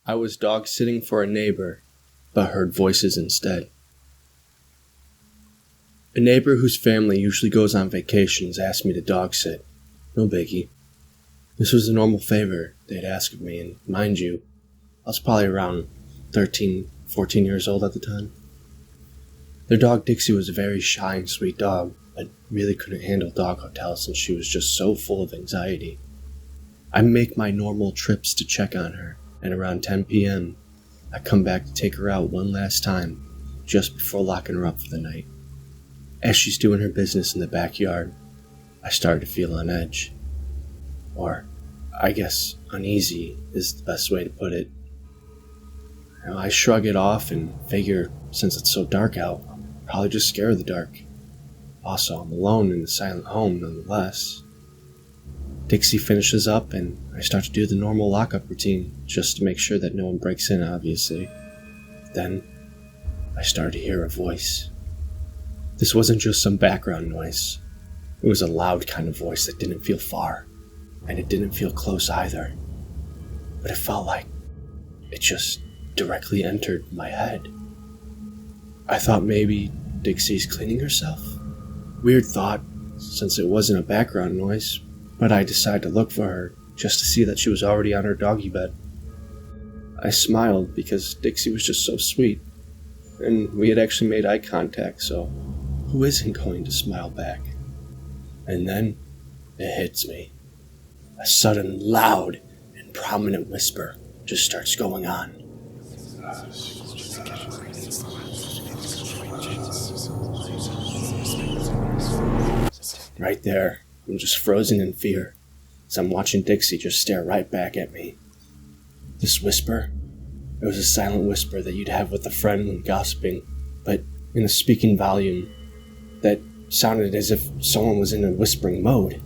I was dog sitting for a neighbor, but heard voices instead. A neighbor whose family usually goes on vacations asked me to dog sit. No biggie. This was a normal favor they'd ask of me, and mind you, I was probably around 13, 14 years old at the time. Their dog Dixie was a very shy and sweet dog, but really couldn't handle dog hotels since she was just so full of anxiety. I make my normal trips to check on her, and around 10 p.m., I come back to take her out one last time, just before locking her up for the night. As she's doing her business in the backyard, I started to feel on edge. Or, I guess, uneasy is the best way to put it. I shrug it off and figure, since it's so dark out, I'm probably just scared of the dark. Also, I'm alone in the silent home nonetheless. Dixie finishes up and I start to do the normal lockup routine, just to make sure that no one breaks in, obviously. Then, I started to hear a voice. This wasn't just some background noise. It was a loud kind of voice that didn't feel far, and it didn't feel close either. But it felt like it just directly entered my head. I thought maybe Dixie's cleaning herself. Weird thought, since it wasn't a background noise, but I decided to look for her just to see that she was already on her doggy bed. I smiled because Dixie was just so sweet, and we had actually made eye contact, so who isn't going to smile back? And then it hits me. A sudden, loud, and prominent whisper just starts going on. Right there, I'm just frozen in fear, as I'm watching Dixie just stare right back at me. This whisper, it was a silent whisper that you'd have with a friend when gossiping, but in a speaking volume that sounded as if someone was in a whispering mode.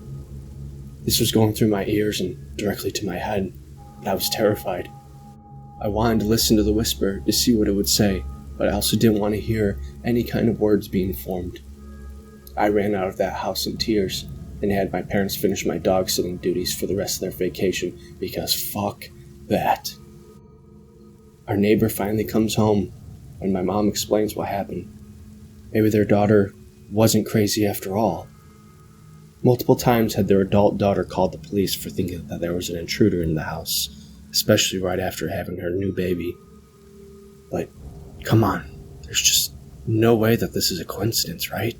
This was going through my ears and directly to my head, and I was terrified. I wanted to listen to the whisper to see what it would say, but I also didn't want to hear any kind of words being formed. I ran out of that house in tears and had my parents finish my dog sitting duties for the rest of their vacation because fuck that. Our neighbor finally comes home and my mom explains what happened. Maybe their daughter wasn't crazy after all. Multiple times had their adult daughter called the police for thinking that there was an intruder in the house, especially right after having her new baby. But come on, there's just no way that this is a coincidence, right?